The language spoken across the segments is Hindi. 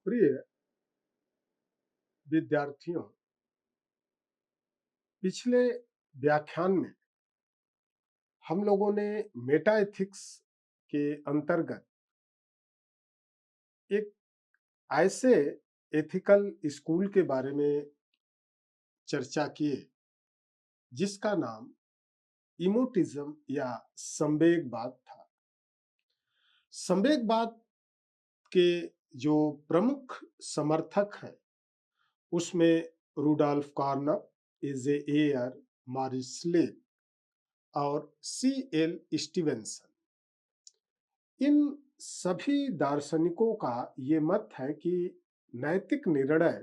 प्रिय विद्यार्थियों, पिछले व्याख्यान में हम लोगों ने मेटा एथिक्स के अंतर्गत एक ऐसे एथिकल स्कूल के बारे में चर्चा किए जिसका नाम इमोटिज्म या संवेगवाद था। संवेगवाद के जो प्रमुख समर्थक हैं उसमें रूडोल्फ कार्नप, एजे एयर, मॉरिस स्लेप और सी एल स्टीवेंसन। इन सभी दार्शनिकों का ये मत है कि नैतिक निर्णय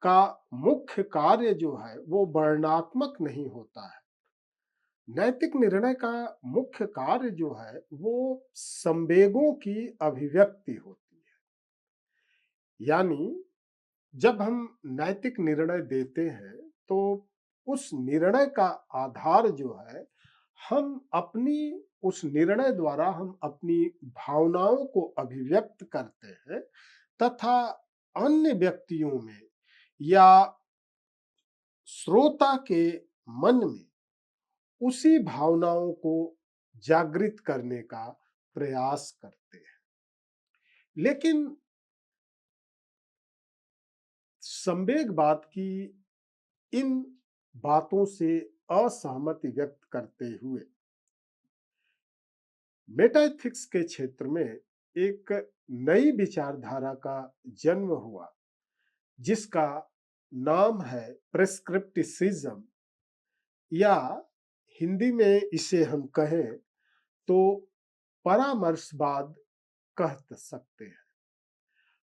का मुख्य कार्य जो है वो वर्णनात्मक नहीं होता है। नैतिक निर्णय का मुख्य कार्य जो है वो संवेगों की अभिव्यक्ति होती है। यानी जब हम नैतिक निर्णय देते हैं तो उस निर्णय का आधार जो है हम अपनी उस निर्णय द्वारा हम अपनी भावनाओं को अभिव्यक्त करते हैं तथा अन्य व्यक्तियों में या श्रोता के मन में उसी भावनाओं को जागृत करने का प्रयास करते हैं। लेकिन संवेगवाद की इन बातों से असहमति व्यक्त करते हुए मेटाएथिक्स के क्षेत्र में एक नई विचारधारा का जन्म हुआ जिसका नाम है प्रेस्क्रिप्टिसिज्म, या हिंदी में इसे हम कहें तो परामर्शवाद कह सकते हैं।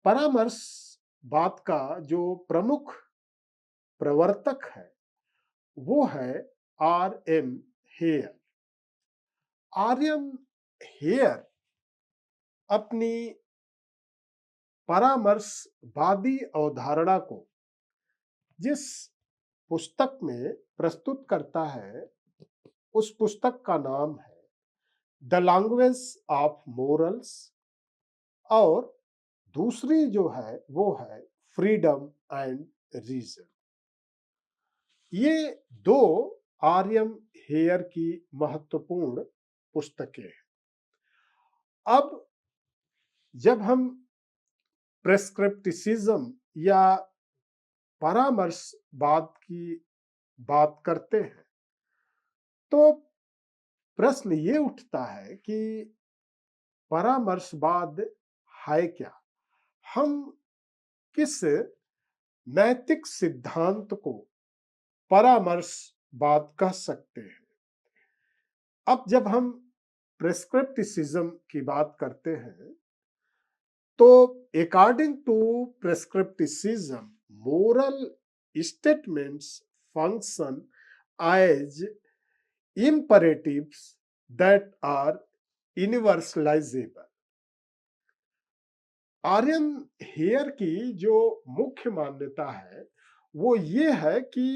परामर्शवाद का जो प्रमुख प्रवर्तक है वो है are M hair. Are M hair अपनी परामर्शवादी अवधारणा को जिस पुस्तक में प्रस्तुत करता है उस पुस्तक का नाम है द लैंग्वेज ऑफ मोरल्स, और दूसरी जो है वो है फ्रीडम एंड रीजन। ये दो आर्यम हेयर की महत्वपूर्ण पुस्तकें हैं। अब जब हम प्रेस्क्रिप्टिसिज्म या परामर्शवाद की बात करते हैं तो प्रश्न ये उठता है कि परामर्शवाद है क्या? हम किस नैतिक सिद्धांत को परामर्शवाद कह सकते हैं? अब जब हम प्रेस्क्रिप्टिसिज्म की बात करते हैं तो according to prescriptivism moral statements function as imperatives that are universalizable। R M Hare की जो मुख्य मान्यता है वो ये है कि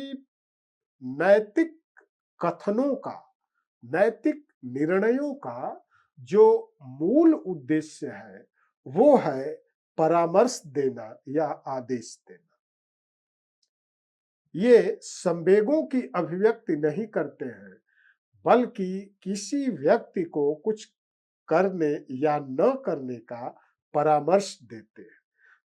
नैतिक कथनों का, नैतिक निर्णयों का जो मूल उद्देश्य है वो है परामर्श देना या आदेश देना। ये संवेगों की अभिव्यक्ति नहीं करते हैं बल्कि किसी व्यक्ति को कुछ करने या न करने का परामर्श देते हैं।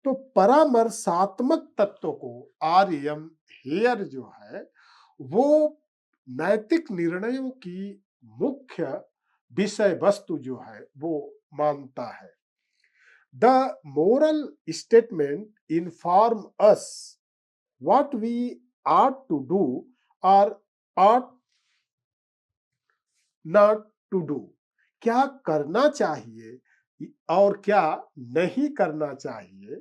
तो परामर्शात्मक तत्व को आर्यम हेयर जो है वो नैतिक निर्णयों की मुख्य विषय वस्तु जो है वो मानता है। The moral statement inform us what we ought to do or ought not to do। क्या करना चाहिए और क्या नहीं करना चाहिए,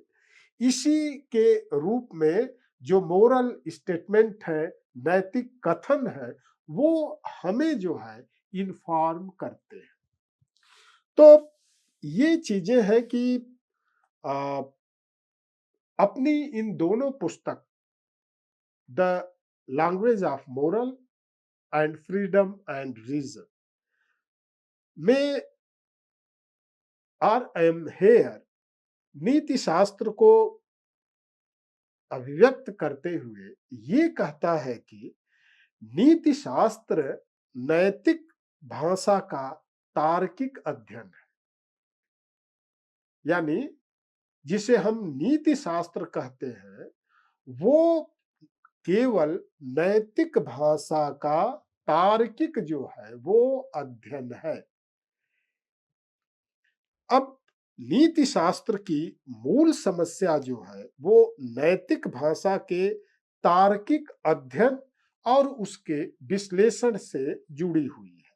इसी के रूप में जो मोरल स्टेटमेंट है, नैतिक कथन है, वो हमें जो है इन्फॉर्म करते हैं। तो ये चीजें हैं कि आ, अपनी इन दोनों पुस्तक the language of moral and freedom and reason में आर एम हेयर नीति शास्त्र को अभिव्यक्त करते हुए ये कहता है कि नीति शास्त्र नैतिक भाषा का तार्किक अध्ययन है। यानी जिसे हम नीति शास्त्र कहते हैं, वो केवल नैतिक भाषा का तार्किक जो है वो अध्ययन है। अब नीति शास्त्र की मूल समस्या जो है वो नैतिक भाषा के तार्किक अध्ययन और उसके विश्लेषण से जुड़ी हुई है।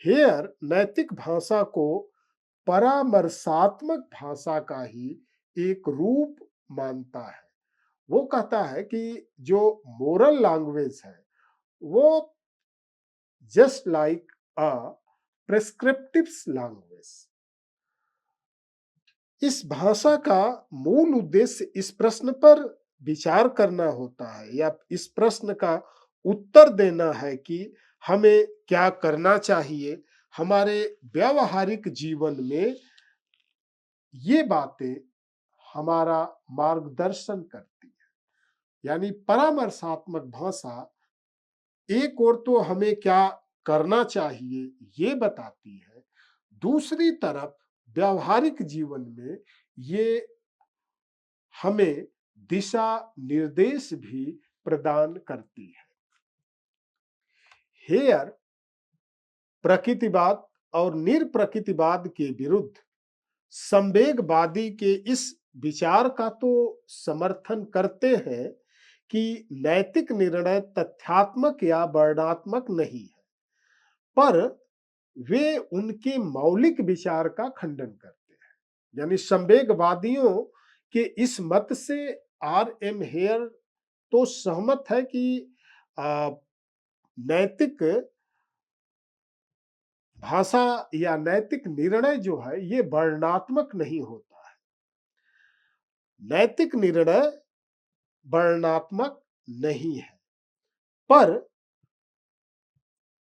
हेयर नैतिक भाषा को परामर्शात्मक भाषा का ही एक रूप मानता है। वो कहता है कि जो मोरल लैंग्वेज है वो जस्ट लाइक अ प्रेस्क्रिप्टिव लैंग्वेज। इस भाषा का मूल उद्देश्य इस प्रश्न पर विचार करना होता है या इस प्रश्न का उत्तर देना है कि हमें क्या करना चाहिए। हमारे व्यावहारिक जीवन में ये बातें हमारा मार्गदर्शन करती है। यानी परामर्शात्मक भाषा एक और तो हमें क्या करना चाहिए ये बताती है, दूसरी तरफ व्यावहारिक जीवन में ये हमें दिशा निर्देश भी प्रदान करती है। हेयर प्रकृतिवाद और निरप्रकृतिवाद के विरुद्ध संवेगवादी के इस विचार का तो समर्थन करते हैं कि नैतिक निर्णय तथ्यात्मक या वर्णनात्मक नहीं है, पर वे उनके मौलिक विचार का खंडन करते हैं। यानी संवेगवादियों के इस मत से आर एम हेयर तो सहमत है कि नैतिक भाषा या नैतिक निर्णय जो है ये वर्णनात्मक नहीं होता है। नैतिक निर्णय वर्णनात्मक नहीं है, पर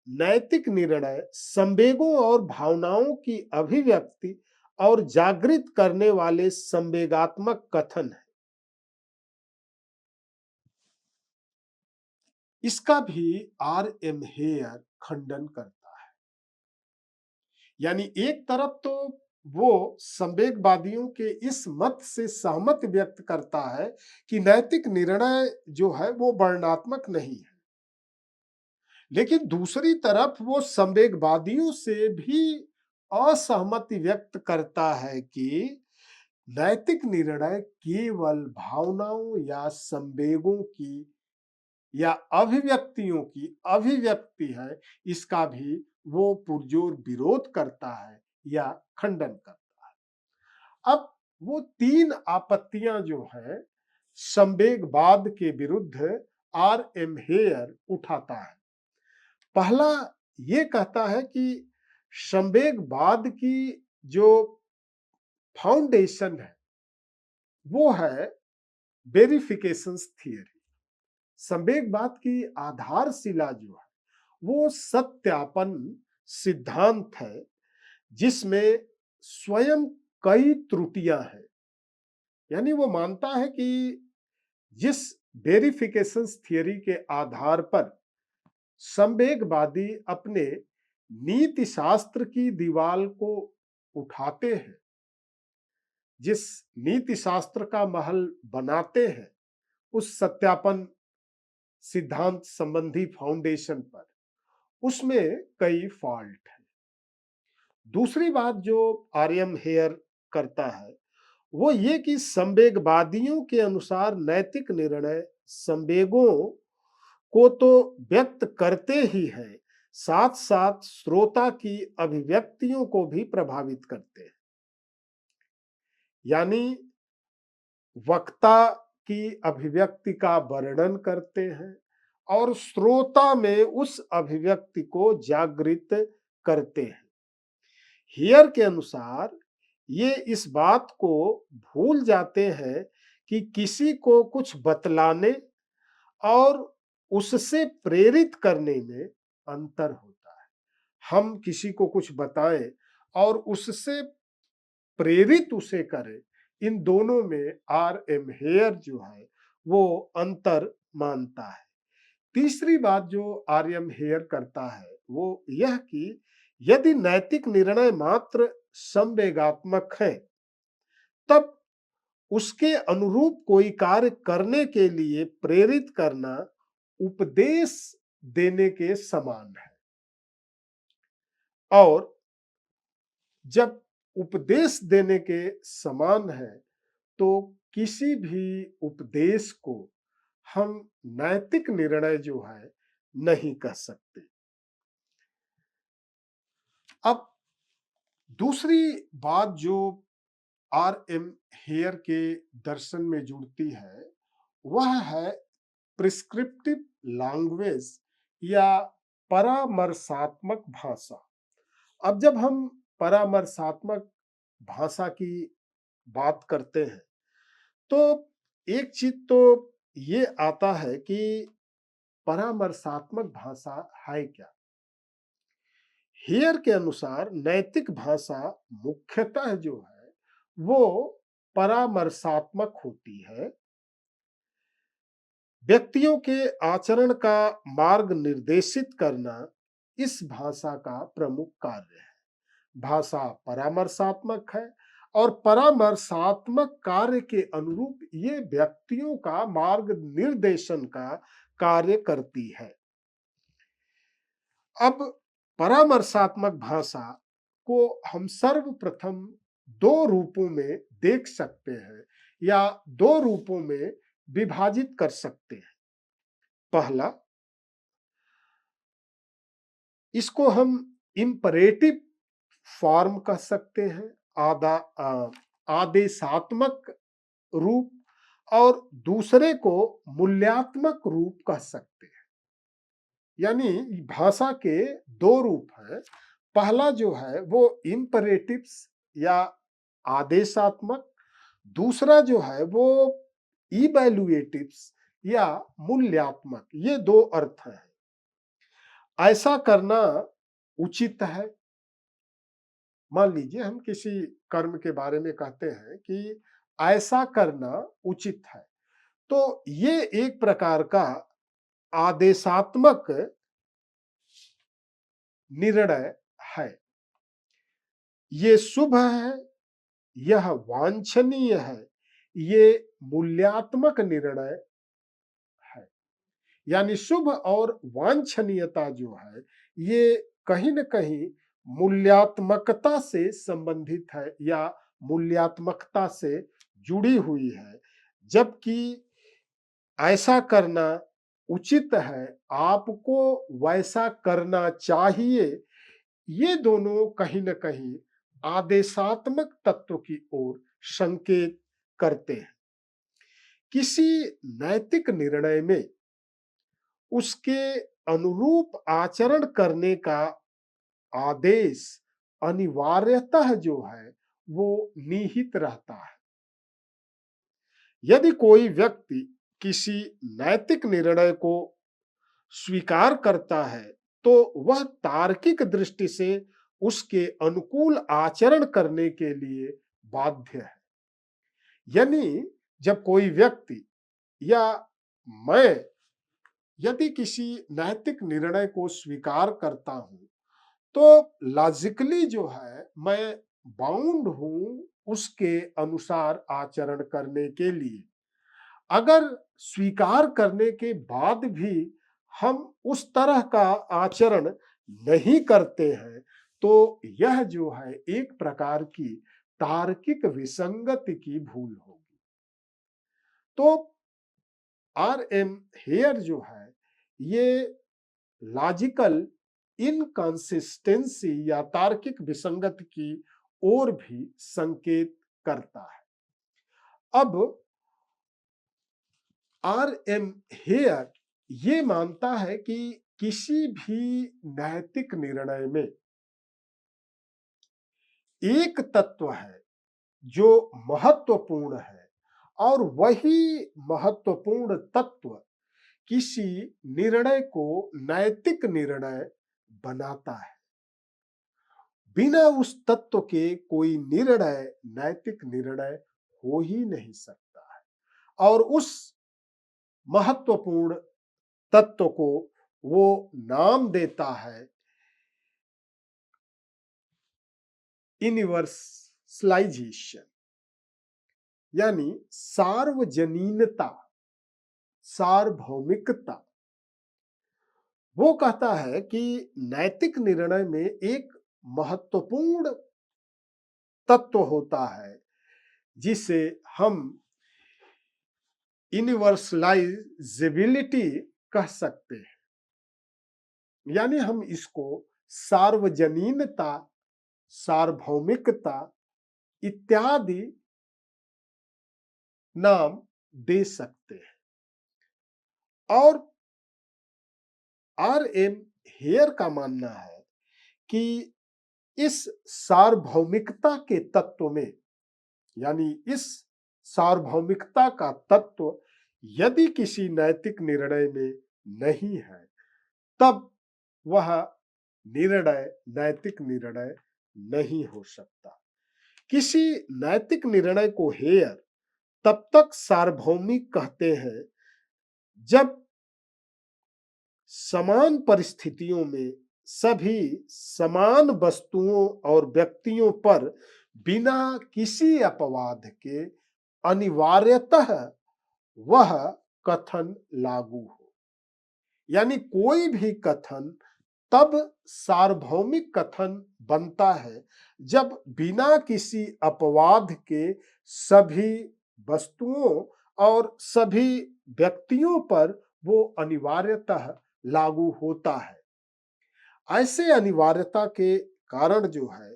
नैतिक निर्णय संवेगों और भावनाओं की अभिव्यक्ति और जागृत करने वाले संवेगात्मक कथन है। इसका भी आर एम हेयर खंडन करता है। यानी एक तरफ तो वो संवेगवादियों के इस मत से सहमत व्यक्त करता है कि नैतिक निर्णय जो है वो वर्णनात्मक नहीं है, लेकिन दूसरी तरफ वो संवेगवादियों से भी असहमति व्यक्त करता है कि नैतिक निर्णय केवल भावनाओं या संवेगों की या अभिव्यक्तियों की अभिव्यक्ति है। इसका भी वो पुरजोर विरोध करता है या खंडन करता है। अब वो तीन आपत्तियां जो है संवेगवाद के विरुद्ध आर एम हेयर उठाता है। पहला ये कहता है कि संवेगवाद की जो फाउंडेशन है वो है वेरिफिकेशन थियरी। संवेगवाद की आधारशिला जो है वो सत्यापन सिद्धांत है, जिसमें स्वयं कई त्रुटियां हैं। यानी वो मानता है कि जिस वेरिफिकेशन थियरी के आधार पर संवेगवादी अपने नीति शास्त्र की दीवार को उठाते हैं, जिस नीति शास्त्र का महल बनाते हैं, उस सत्यापन सिद्धांत संबंधी फाउंडेशन पर, उसमें कई फॉल्ट है। दूसरी बात जो आर्यम हेयर करता है वो ये कि संवेगवादियों के अनुसार नैतिक निर्णय संवेगों को तो व्यक्त करते ही हैं, साथ साथ श्रोता की अभिव्यक्तियों को भी प्रभावित करते हैं। यानी वक्ता की अभिव्यक्ति का वर्णन करते हैं और श्रोता में उस अभिव्यक्ति को जागृत करते हैं। हियर के अनुसार ये इस बात को भूल जाते हैं कि किसी को कुछ बतलाने और उससे प्रेरित करने में अंतर होता है। हम किसी को कुछ बताएं और उससे प्रेरित उसे करे, इन दोनों में आर एम हेयर जो है वो अंतर मानता है। तीसरी बात जो आर एम हेयर करता है वो यह कि यदि नैतिक निर्णय मात्र संवेगात्मक है, तब उसके अनुरूप कोई कार्य करने के लिए प्रेरित करना उपदेश देने के समान है। और जब उपदेश देने के समान है तो किसी भी उपदेश को हम नैतिक निर्णय जो है नहीं कह सकते। अब दूसरी बात जो आर एम हेयर के दर्शन में जुड़ती है वह है प्रिस्क्रिप्टिव लैंग्वेज या परामर्शात्मक भाषा। अब जब हम परामर्शात्मक भाषा की बात करते हैं तो एक चीज तो ये आता है कि परामर्शात्मक भाषा है क्या। हेयर के अनुसार नैतिक भाषा मुख्यतः जो है वो परामर्शात्मक होती है, व्यक्तियों के आचरण का मार्ग निर्देशित करना इस भाषा का प्रमुख कार्य है। भाषा परामर्शात्मक है और परामर्शात्मक कार्य के अनुरूप ये व्यक्तियों का मार्ग निर्देशन का कार्य करती है। अब परामर्शात्मक भाषा को हम सर्वप्रथम दो रूपों में देख सकते हैं या दो रूपों में विभाजित कर सकते हैं। पहला, इसको हम इंपरेटिव फॉर्म कह सकते हैं, आदेशात्मक रूप, और दूसरे को मूल्यात्मक रूप कह सकते हैं। यानी भाषा के दो रूप हैं। पहला जो है वो इंपरेटिव्स या आदेशात्मक, दूसरा जो है वो इवैल्यूएटिव्स या मूल्यात्मक। ये दो अर्थ हैं। ऐसा करना उचित है। मान लीजिए हम किसी कर्म के बारे में कहते हैं कि ऐसा करना उचित है, तो ये एक प्रकार का आदेशात्मक निर्णय है। ये शुभ है, यह वांछनीय है, ये मूल्यात्मक निर्णय है। यानी शुभ और वांछनीयता जो है ये कहीं न कहीं मूल्यात्मकता से संबंधित है या मूल्यात्मकता से जुड़ी हुई है। जबकि ऐसा करना उचित है, आपको वैसा करना चाहिए, ये दोनों कहीं न कहीं आदेशात्मक तत्व की ओर संकेत करते हैं। किसी नैतिक निर्णय में उसके अनुरूप आचरण करने का आदेश अनिवार्यतः जो है वो निहित रहता है। यदि कोई व्यक्ति किसी नैतिक निर्णय को स्वीकार करता है तो वह तार्किक दृष्टि से उसके अनुकूल आचरण करने के लिए बाध्य है। यानी जब कोई व्यक्ति या मैं यदि किसी नैतिक निर्णय को स्वीकार करता हूं तो लॉजिकली जो है मैं बाउंड हूं उसके अनुसार आचरण करने के लिए। अगर स्वीकार करने के बाद भी हम उस तरह का आचरण नहीं करते हैं तो यह जो है एक प्रकार की तार्किक विसंगति की भूल होगी। तो आर एम हेयर जो है ये लॉजिकल इनकंसिस्टेंसी या तार्किक विसंगति की ओर भी संकेत करता है। अब आर एम हेयर ये मानता है कि किसी भी नैतिक निर्णय में एक तत्व है जो महत्वपूर्ण है और वही महत्वपूर्ण तत्व किसी निर्णय को नैतिक निर्णय बनाता है। बिना उस तत्व के कोई निर्णय नैतिक निर्णय हो ही नहीं सकता है। और उस महत्वपूर्ण तत्व को वो नाम देता है यूनिवर्सलाइजेशन, यानी सार्वजनीनता, सार्वभौमिकता। वो कहता है कि नैतिक निर्णय में एक महत्वपूर्ण तत्व होता है जिसे हम यूनिवर्सलाइजेबिलिटी कह सकते हैं, यानी हम इसको सार्वजनीनता, सार्वभौमिकता इत्यादि नाम दे सकते हैं। और आर एम हेयर का मानना है कि इस सार्वभौमिकता के तत्व में, यानी इस सार्वभौमिकता का तत्व यदि किसी नैतिक निर्णय में नहीं है, तब वह निर्णय नैतिक निर्णय नहीं हो सकता। किसी नैतिक निर्णय को हेयर तब तक सार्वभौमिक कहते हैं जब समान परिस्थितियों में सभी समान वस्तुओं और व्यक्तियों पर बिना किसी अपवाद के अनिवार्यतः वह कथन लागू हो। यानी कोई भी कथन तब सार्वभौमिक कथन बनता है जब बिना किसी अपवाद के सभी वस्तुओं और सभी व्यक्तियों पर वो अनिवार्यतः लागू होता है। ऐसे अनिवार्यता के कारण जो है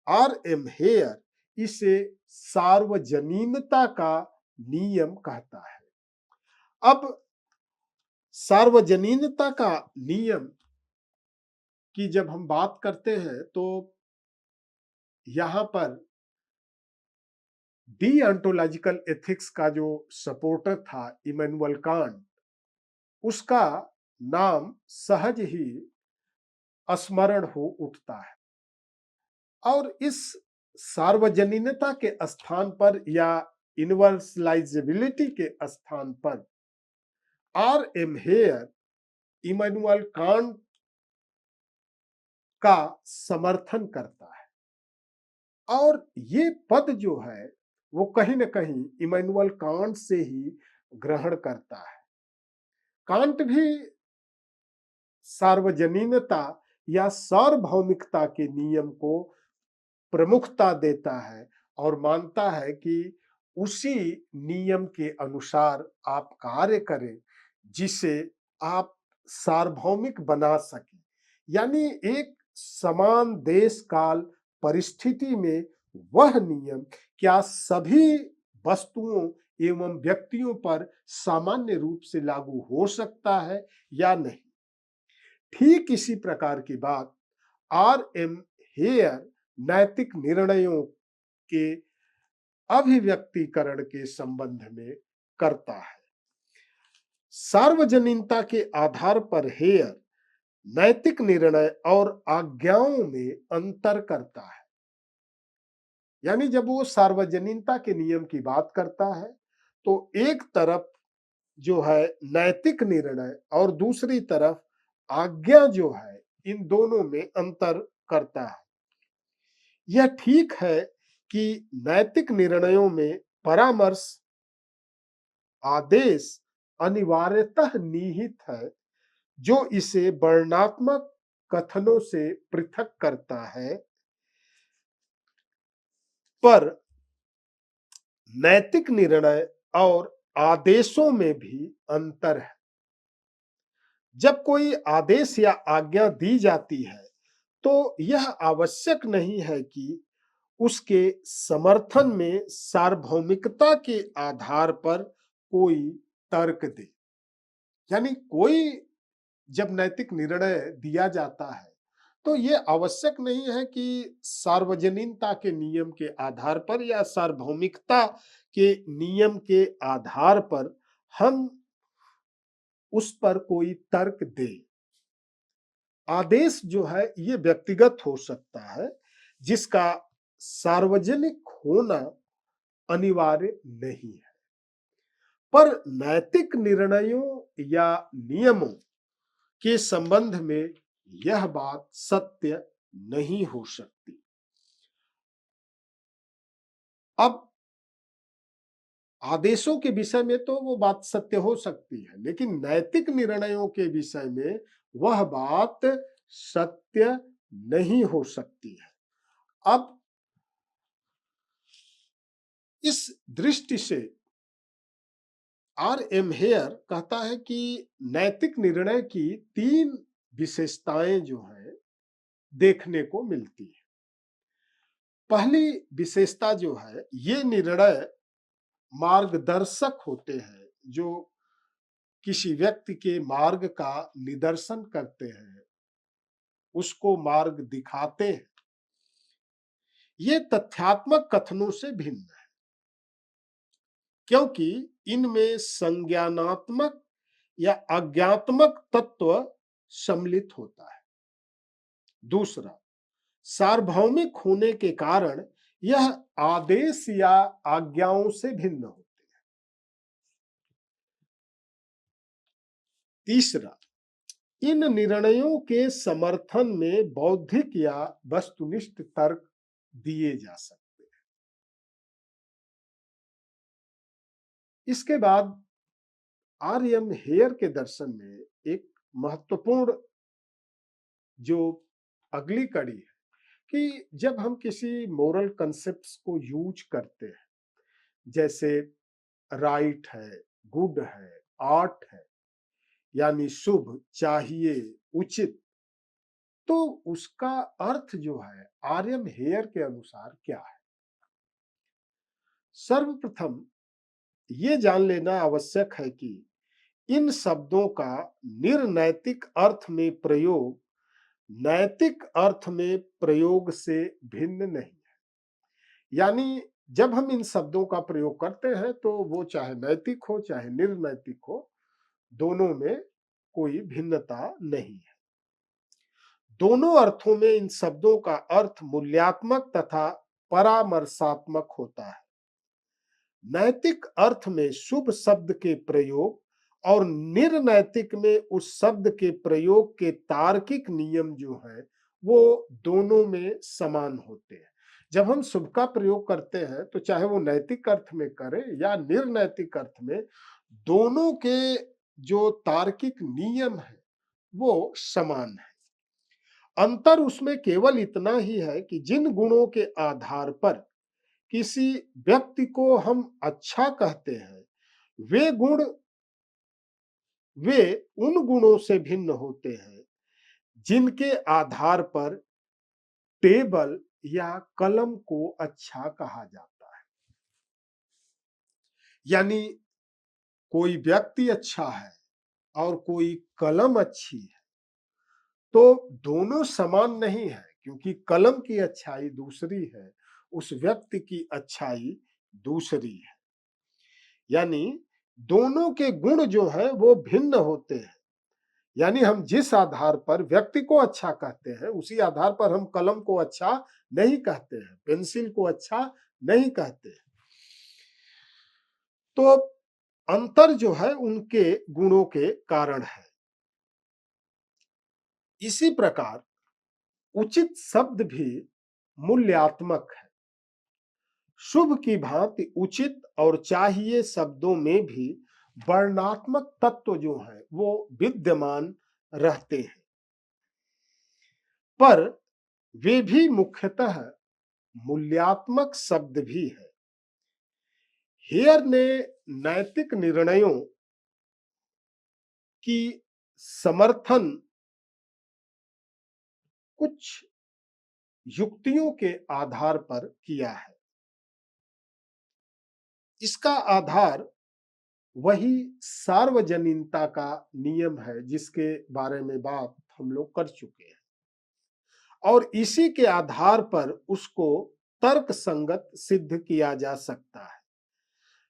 आर एम हेयर इसे सार्वजनीनता का नियम कहता है। अब सार्वजनीनता का नियम की जब हम बात करते हैं तो यहाँ पर डीओंटोलॉजिकल एथिक्स का जो सपोर्टर था इमैनुअल कांट, उसका नाम सहज ही स्मरण हो उठता है। और इस सार्वजनीनता के स्थान पर या यूनिवर्सलाइजेबिलिटी के स्थान पर are M hair Immanuel Kant का समर्थन करता है। और ये पद जो है वो कहीं न कहीं इमैनुअल कांट से ही ग्रहण करता है। कांट भी सार्वजनीनता या सार्वभौमिकता के नियम को प्रमुखता देता है और मानता है कि उसी नियम के अनुसार आप कार्य करें जिसे आप सार्वभौमिक बना सकें। यानी एक समान देश काल परिस्थिति में वह नियम क्या सभी वस्तुओं एवं व्यक्तियों पर सामान्य रूप से लागू हो सकता है या नहीं। ठीक इसी प्रकार की बात आर एम हेयर नैतिक निर्णयों के अभिव्यक्तिकरण के संबंध में करता है। सार्वजनीनता के आधार पर हेयर नैतिक निर्णय और आज्ञाओं में अंतर करता है। यानी जब वो सार्वजनीनता के नियम की बात करता है तो एक तरफ जो है नैतिक निर्णय और दूसरी तरफ आज्ञा जो है, इन दोनों में अंतर करता है। यह ठीक है कि नैतिक निर्णयों में परामर्श आदेश अनिवार्यतः निहित है जो इसे वर्णनात्मक कथनों से पृथक करता है, पर नैतिक निर्णय और आदेशों में भी अंतर है। जब कोई आदेश या आज्ञा दी जाती है तो यह आवश्यक नहीं है कि उसके समर्थन में सार्वभौमिकता के आधार पर कोई तर्क दे। यानी कोई जब नैतिक निर्णय दिया जाता है तो ये आवश्यक नहीं है कि सार्वजनीनता के नियम के आधार पर या सार्वभौमिकता के नियम के आधार पर हम उस पर कोई तर्क दें। आदेश जो है ये व्यक्तिगत हो सकता है, जिसका सार्वजनिक होना अनिवार्य नहीं है। पर नैतिक निर्णयों या नियमों के संबंध में यह बात सत्य नहीं हो सकती। अब आदेशों के विषय में तो वो बात सत्य हो सकती है, लेकिन नैतिक निर्णयों के विषय में वह बात सत्य नहीं हो सकती है। अब इस दृष्टि से R. M. हेयर कहता है कि नैतिक निर्णय की 3 विशेषताएं जो हैं देखने को मिलती है। पहली विशेषता जो है, ये निर्णय मार्गदर्शक होते हैं, जो किसी व्यक्ति के मार्ग का निदर्शन करते हैं, उसको मार्ग दिखाते हैं। ये तथ्यात्मक कथनों से भिन्न है, क्योंकि इनमें संज्ञानात्मक या अज्ञात्मक तत्व सम्मिलित होता है। दूसरा, सार्वभौमिक होने के कारण यह आदेश या आज्ञाओं से भिन्न होते हैं। तीसरा, इन निर्णयों के समर्थन में बौद्धिक या वस्तुनिष्ठ तर्क दिए जा सकते हैं। इसके बाद R. M. हेयर के दर्शन में एक महत्वपूर्ण जो अगली कड़ी है कि जब हम किसी मोरल कंसेप्ट्स को यूज करते हैं, जैसे राइट है, गुड है, आर्ट है, यानी शुभ, चाहिए, उचित, तो उसका अर्थ जो है R. M. हेयर के अनुसार क्या है? सर्वप्रथम ये जान लेना आवश्यक है कि इन शब्दों का निर्नैतिक अर्थ में प्रयोग नैतिक अर्थ में प्रयोग से भिन्न नहीं है। यानी जब हम इन शब्दों का प्रयोग करते हैं तो वो चाहे नैतिक हो चाहे निर्नैतिक हो, दोनों में कोई भिन्नता नहीं है। दोनों अर्थों में इन शब्दों का अर्थ मूल्यात्मक तथा परामर्शात्मक होता है। नैतिक अर्थ में शुभ शब्द के प्रयोग और निर्नैतिक में उस शब्द के प्रयोग के तार्किक नियम जो है वो दोनों में समान होते हैं। जब हम शुभ का प्रयोग करते हैं तो चाहे वो नैतिक अर्थ में करें या निर्नैतिक अर्थ में, दोनों के जो तार्किक नियम है वो समान है। अंतर उसमें केवल इतना ही है कि जिन गुणों के आधार पर किसी व्यक्ति को हम अच्छा कहते हैं, वे गुण वे उन गुणों से भिन्न होते हैं जिनके आधार पर टेबल या कलम को अच्छा कहा जाता है। यानी कोई व्यक्ति अच्छा है और कोई कलम अच्छी है, तो दोनों समान नहीं है, क्योंकि कलम की अच्छाई दूसरी है, उस व्यक्ति की अच्छाई दूसरी है। यानी दोनों के गुण जो है वो भिन्न होते हैं। यानी हम जिस आधार पर व्यक्ति को अच्छा कहते हैं, उसी आधार पर हम कलम को अच्छा नहीं कहते हैं, पेंसिल को अच्छा नहीं कहते हैं। तो अंतर जो है उनके गुणों के कारण है। इसी प्रकार उचित शब्द भी मूल्यात्मक है। शुभ की भांति उचित और चाहिए शब्दों में भी वर्णात्मक तत्व जो है वो विद्यमान रहते हैं, पर वे भी मुख्यतः मूल्यात्मक शब्द भी है। हेयर ने नैतिक निर्णयों की समर्थन कुछ युक्तियों के आधार पर किया है। इसका आधार वही सार्वजनीनता का नियम है जिसके बारे में बात हम लोग कर चुके हैं, और इसी के आधार पर उसको तर्क संगत सिद्ध किया जा सकता है।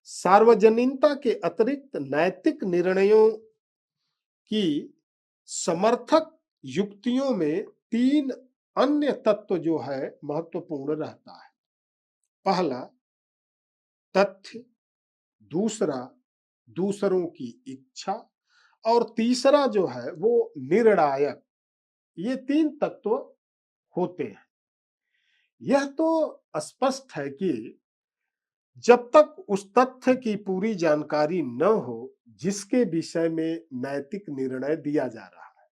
सार्वजनीनता के अतिरिक्त नैतिक निर्णयों की समर्थक युक्तियों में 3 अन्य तत्व जो है महत्वपूर्ण रहता है। पहला तथ्य, दूसरा दूसरों की इच्छा और तीसरा जो है वो निर्णायक। ये 3 तत्व होते हैं। यह तो स्पष्ट है कि जब तक उस तथ्य की पूरी जानकारी न हो जिसके विषय में नैतिक निर्णय दिया जा रहा है,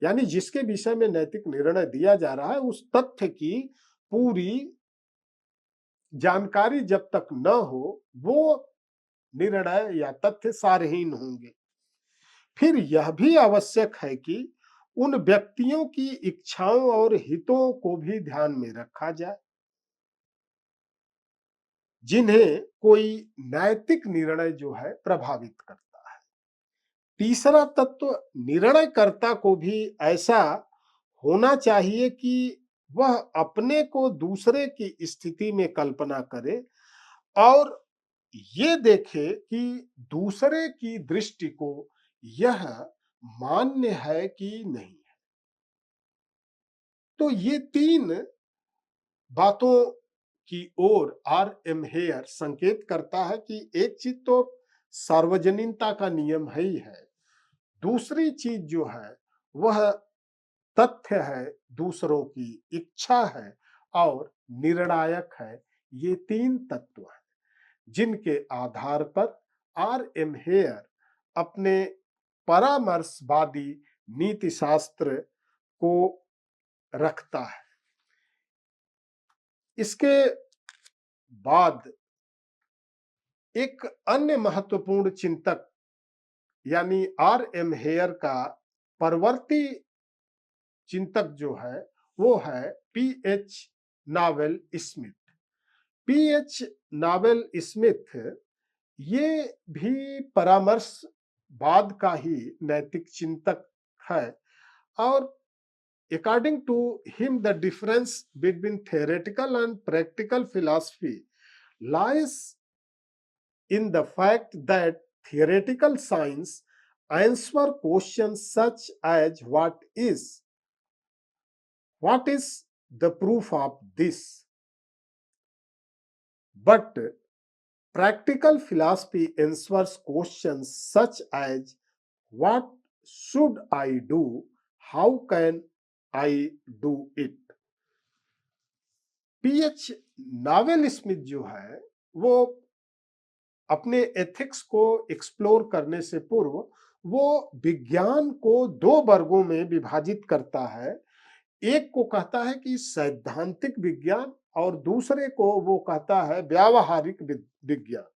यानी जिसके विषय में नैतिक निर्णय दिया जा रहा है उस तथ्य की पूरी जानकारी जब तक न हो वो निर्णय या तथ्य सारहीन होंगे। फिर यह भी आवश्यक है कि उन व्यक्तियों की इच्छाओं और हितों को भी ध्यान में रखा जाए जिन्हें कोई नैतिक निर्णय जो है प्रभावित करता है। तीसरा तत्व, निर्णयकर्ता को भी ऐसा होना चाहिए कि वह अपने को दूसरे की स्थिति में कल्पना करे और ये देखे कि दूसरे की दृष्टि को यह मान्य है कि नहीं। तो ये 3 बातों की ओर आर एम हेयर संकेत करता है कि एक चीज तो सार्वजनीनता का नियम है ही है, दूसरी चीज जो है वह तथ्य है, दूसरों की इच्छा है और निर्णायक है। ये 3 तत्व हैं जिनके आधार पर आर एम हेयर अपने परामर्शवादी नीति शास्त्र को रखता है। इसके बाद एक अन्य महत्वपूर्ण चिंतक यानी आर एम हेयर का परवर्ती चिंतक जो है वो है P H novel Smith. P H novel Smith ये भी परामर्शवाद का ही नैतिक चिंतक है और according to him the difference between theoretical and practical philosophy lies in the fact that theoretical science answer questions such as what is the proof of this, but practical philosophy answers questions such as what should I do, how can I do it। PH novel Smith जो है वो अपने एथिक्स को एक्सप्लोर करने से पूर्व वो विज्ञान को 2 वर्गों में विभाजित करता है। एक को कहता है कि सैद्धांतिक विज्ञान और दूसरे को वो कहता है व्यावहारिक विज्ञान।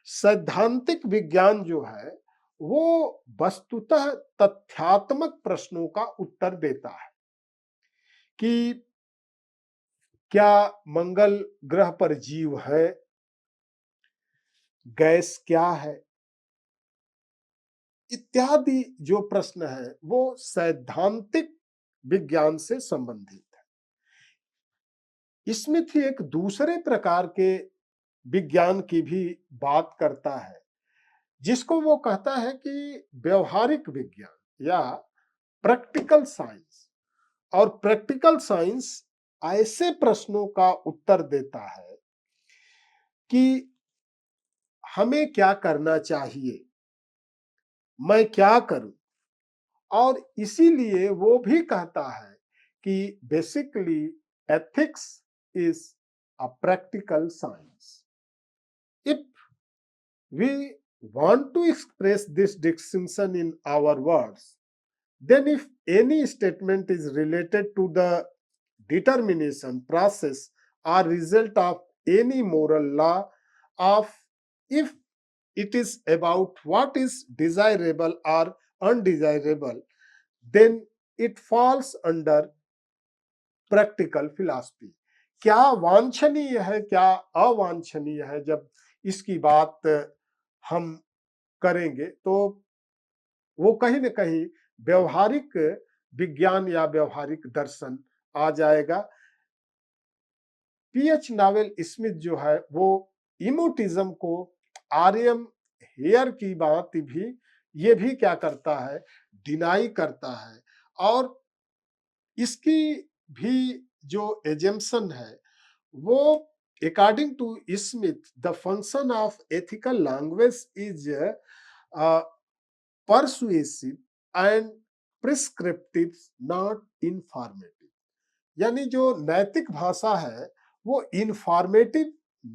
सैद्धांतिक विज्ञान जो है वो वस्तुतः तथ्यात्मक प्रश्नों का उत्तर देता है कि क्या मंगल ग्रह पर जीव है, गैस क्या है, इत्यादि जो प्रश्न है वो सैद्धांतिक विज्ञान से संबंधित है। स्मिथ एक दूसरे प्रकार के विज्ञान की भी बात करता है जिसको वो कहता है कि व्यवहारिक विज्ञान या प्रैक्टिकल साइंस। और प्रैक्टिकल साइंस ऐसे प्रश्नों का उत्तर देता है कि हमें क्या करना चाहिए, मैं क्या करूं, और इसीलिए वो भी कहता है कि basically ethics is a practical science. If we want to express this distinction in our words, then if any statement is related to the determination process or result of any moral law, of if it is about what is desirable or undesirable, then it falls under practical philosophy। क्या वांछनीय है, क्या अवांछनीय है, जब इसकी बात हम करेंगे तो वो कहीं न कहीं व्यवहारिक विज्ञान या व्यवहारिक दर्शन आ जाएगा। पीएच नावेल स्मिथ जो है वो इमोटिज्म को आरएम हेयर की बात भी ये भी क्या करता है, डिनाई करता है और इसकी भी जो एजम्पशन है वो according to Smith the function of ethical language is persuasive and prescriptive, not informative। यानी जो नैतिक भाषा है वो इंफॉर्मेटिव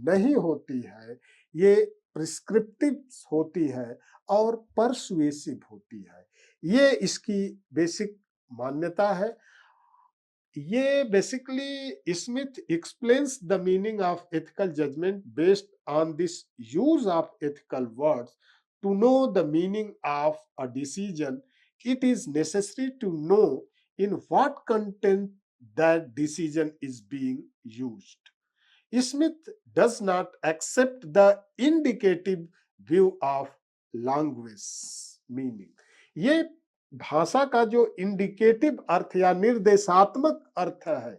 नहीं होती है, ये प्रिस्क्रिप्टिव होती है और परसुएसिव होती है। ये इसकी बेसिक मान्यता है। ये basically Smith explains the meaning of ethical judgement based on this use of ethical words. To know the meaning of a decision it is necessary to know in what content that decision is being used. Smith does not accept the indicative view of language meaning। ये भाषा का जो इंडिकेटिव अर्थ या निर्देशात्मक अर्थ है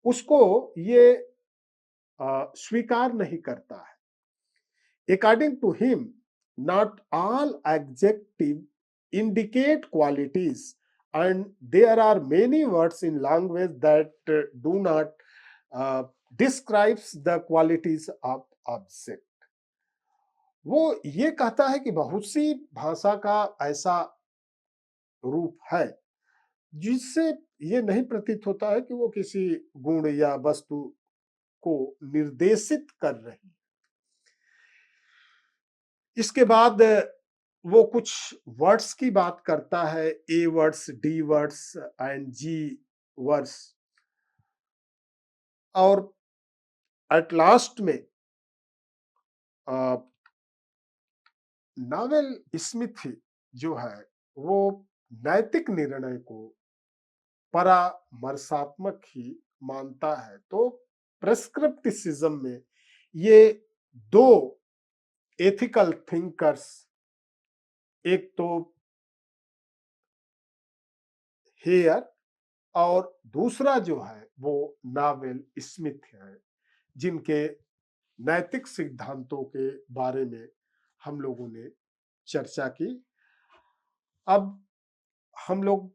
उसको ये स्वीकार नहीं करता है। According to him not all adjective indicate qualities and there are many words in language that do not describes the qualities of object। वो ये कहता है कि बहुत सी भाषा का ऐसा रूप है जिससे ये नहीं प्रतीत होता है कि वो किसी गुण या वस्तु को निर्देशित कर रही। इसके बाद वो कुछ वर्ड्स की बात करता है, A words, D words and G words, और एट लास्ट में नावेल स्मिथ जो है वो नैतिक निर्णय को परामर्शात्मक ही मानता है। तो प्रेस्क्रिप्टिसिज्म में ये दो एथिकल थिंकर्स, एक तो हेयर और दूसरा जो है वो नावेल स्मिथ है, जिनके नैतिक सिद्धांतों के बारे में हम लोगों ने चर्चा की। अब हम लोग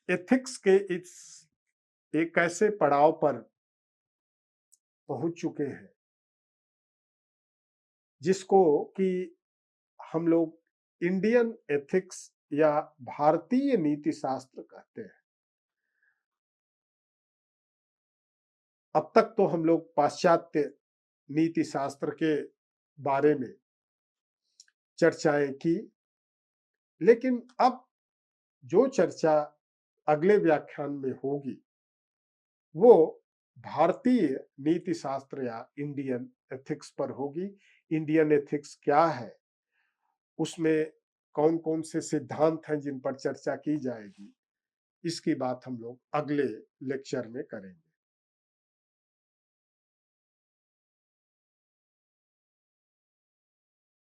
एथिक्स के इस एक ऐसे पड़ाव पर पहुंच चुके हैं जिसको कि हम लोग इंडियन एथिक्स या भारतीय नीति शास्त्र कहते हैं। अब तक तो हम लोग पाश्चात्य नीति शास्त्र के बारे में चर्चाएं की, लेकिन अब जो चर्चा अगले व्याख्यान में होगी वो भारतीय नीति शास्त्र या इंडियन एथिक्स पर होगी। इंडियन एथिक्स क्या है, उसमें कौन कौन से सिद्धांत हैं जिन पर चर्चा की जाएगी, इसकी बात हम लोग अगले लेक्चर में करेंगे।